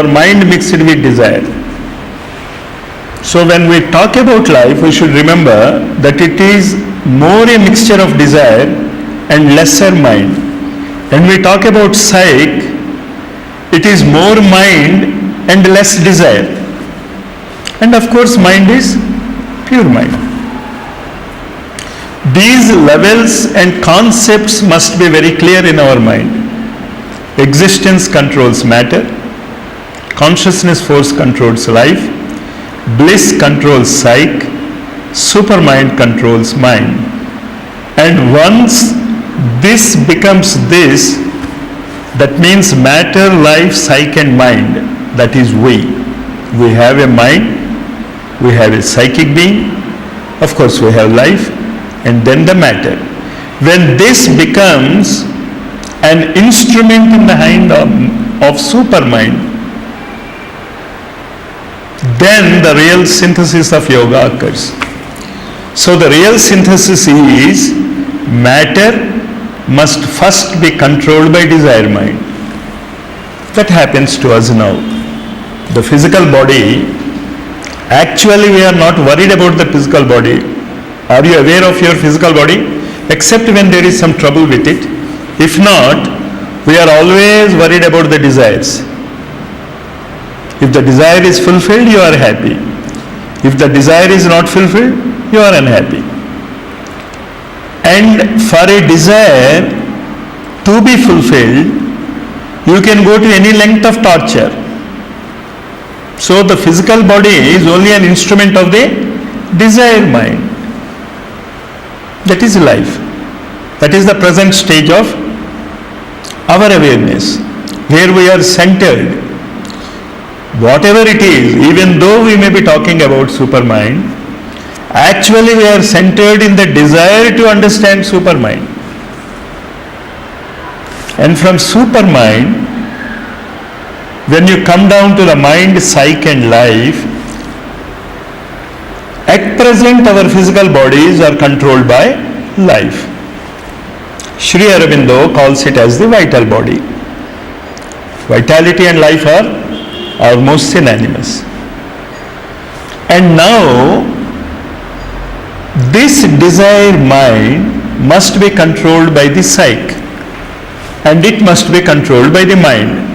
Our mind mixed with desire. So when we talk about life, we should remember that it is more a mixture of desire and lesser mind. When we talk about psyche, it is more mind and less desire. And of course, mind is pure mind. These levels and concepts must be very clear in our mind. Existence controls matter, consciousness force controls life, bliss controls psyche, supermind controls mind. And once this becomes this, that means matter, life, psyche and mind, that is we. We have a mind, we have a psychic being, of course we have life, and then the matter. When this becomes an instrument in the hand of supermind, then the real synthesis of yoga occurs. So the real synthesis is matter must first be controlled by desire mind. That happens to us now. The physical body, actually we are not worried about the physical body. Are you aware of your physical body? Except when there is some trouble with it. If not, we are always worried about the desires. If the desire is fulfilled, you are happy. If the desire is not fulfilled, you are unhappy. And for a desire to be fulfilled, you can go to any length of torture. So the physical body is only an instrument of the desire mind. That is life. That is the present stage of our awareness, where we are centered. Whatever it is, even though we may be talking about supermind, actually we are centered in the desire to understand supermind. And from supermind, when you come down to the mind, psyche and life, at present our physical bodies are controlled by life. Sri Aurobindo calls it as the vital body. Vitality and life are almost synonymous. And now, this desire mind must be controlled by the psyche, and it must be controlled by the mind.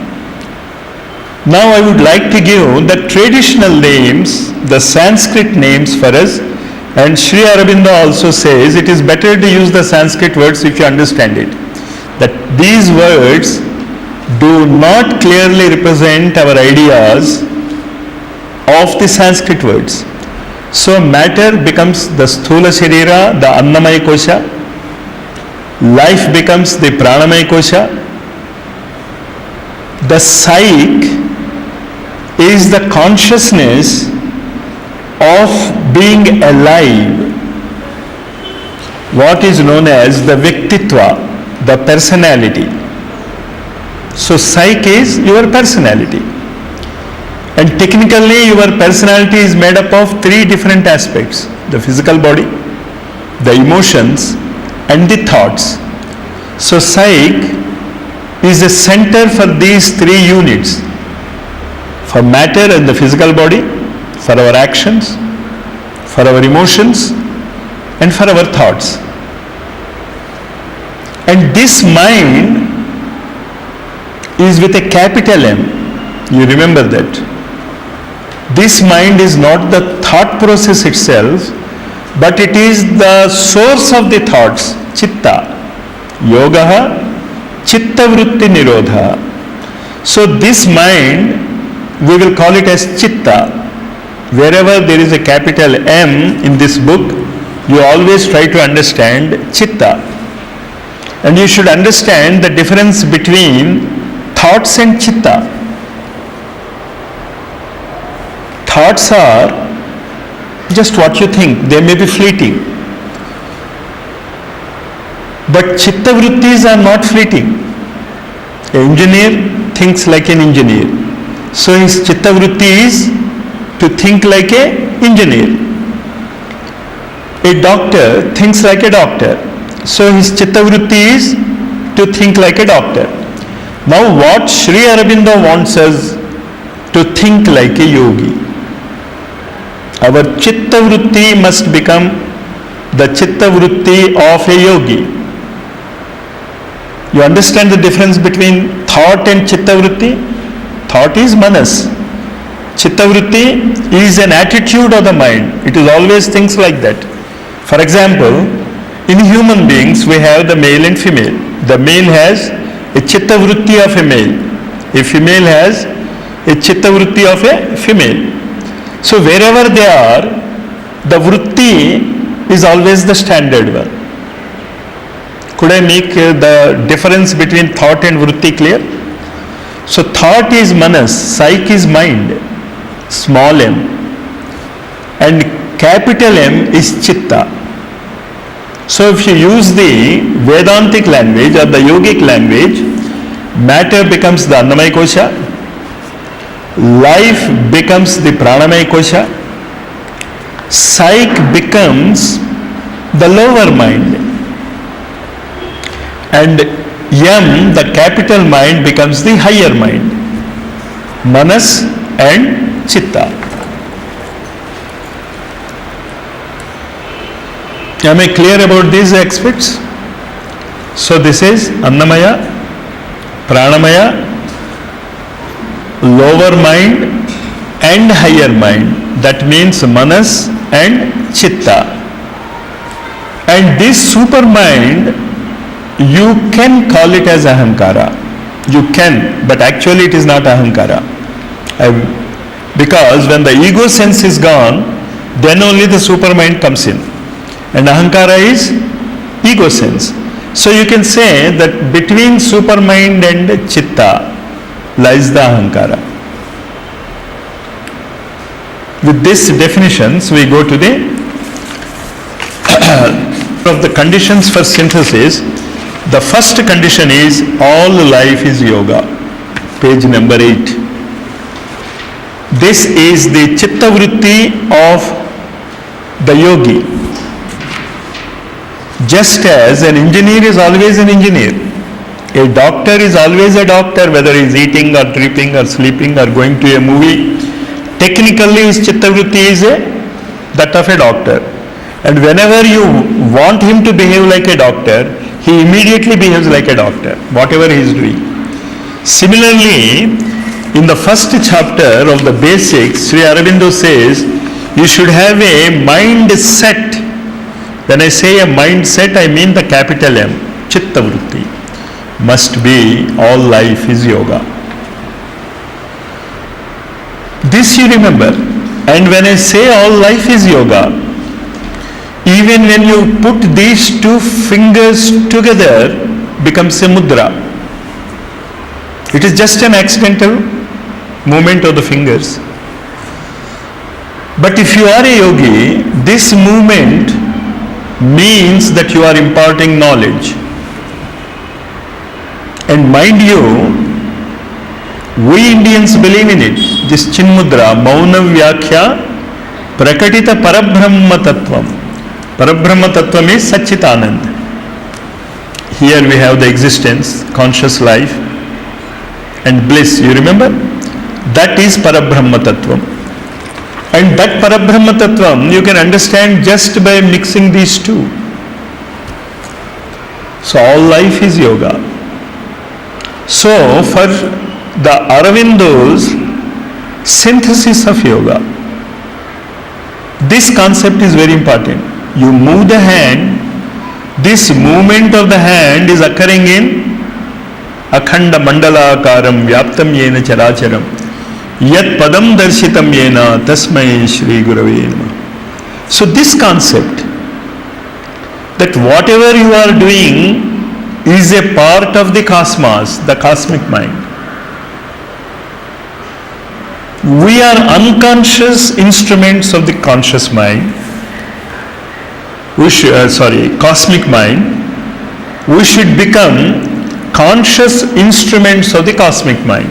Now I would like to give the traditional names, the Sanskrit names for us, and Sri Aurobindo also says it is better to use the Sanskrit words if you understand it. That these words do not clearly represent our ideas of the Sanskrit words. So matter becomes the Sthula Sharira, the Annamaya Kosha. Life becomes the Pranamaya Kosha. The psyche is the consciousness of being alive, what is known as the Vyaktitva, the personality. So psyche is your personality. And technically your personality is made up of three different aspects: the physical body, the emotions and the thoughts. So psyche is a center for these three units: for matter and the physical body, for our actions, for our emotions and for our thoughts. And this mind is with a capital M. You remember that. This mind is not the thought process itself, but it is the source of the thoughts, chitta. Yogaha chitta vritti nirodha. So this mind, we will call it as chitta. Wherever there is a capital M in this book, you always try to understand chitta. And you should understand the difference between thoughts and chitta. Thoughts are just what you think, they may be fleeting. But chitta vrittis are not fleeting. An engineer thinks like an engineer. So his chitta vritti is to think like an engineer. A doctor thinks like a doctor. So his chitta vritti is to think like a doctor. Now what Sri Aurobindo wants us to think like a yogi. Our chitta vritti must become the chitta vritti of a yogi. You understand the difference between thought and chitta vritti? Thought is manas. Chitta vritti is an attitude of the mind. It is always things like that. For example, in human beings we have the male and female. The male has a chitta vritti of a male. A female has a chitta vritti of a female. So wherever they are, the vritti is always the standard one. Could I make the difference between thought and vritti clear? So thought is manas, psyche is mind, small m, and capital M is chitta. So if you use the Vedantic language or the yogic language, matter becomes the Annamaya Kosha, life becomes the Pranamaya Kosha, psyche becomes the lower mind, and Yam, the capital mind, becomes the higher mind, Manas and Chitta. Am I clear about these aspects? So this is Annamaya, Pranamaya, lower mind and higher mind. That means Manas and Chitta. And this super mind, you can call it as Ahankara. You can, but actually it is not Ahankara. Because when the ego sense is gone, then only the super mind comes in. And Ahankara is ego sense. So you can say that between super mind and Chitta lies the Ahankara. With these definitions, we go to the of the conditions for synthesis. The first condition is all life is yoga. Page number 8. This is the chitta vritti of the yogi. Just as an engineer is always an engineer, a doctor is always a doctor, whether he is eating or sleeping or sleeping or going to a movie. Technically his chitta vritti is that of a doctor. And whenever you want him to behave like a doctor, he immediately behaves like a doctor, whatever he is doing. Similarly, in the first chapter of the basics, Sri Aurobindo says, you should have a mindset. When I say a mindset, I mean the capital M, Chitta Vritti. Must be all life is yoga. This you remember. And when I say all life is yoga, even when you put these two fingers together, becomes a mudra. It is just an accidental movement of the fingers. But if you are a yogi, this movement means that you are imparting knowledge. And mind you, we Indians believe in it. This Chinmudra, Mauna Vyakhya, Prakatita Parabrahma Tattvam. Parabrahma Tattvam is Satchitanand. Here we have the existence, conscious life and bliss. You remember? That is Parabrahma Tattvam. And that Parabrahma Tattvam you can understand just by mixing these two. So all life is yoga. So for the Aurobindo's synthesis of yoga, this concept is very important. You move the hand, this movement of the hand is occurring in Akhanda Mandala Akaram Vyaptam Yena Characharam Yat Padam Darshitam Yena Tasmai Shri Gurave Namah. So this concept, that whatever you are doing is a part of the cosmos, the cosmic mind. We are unconscious instruments of the conscious mind. Cosmic mind. We should become conscious instruments of the cosmic mind.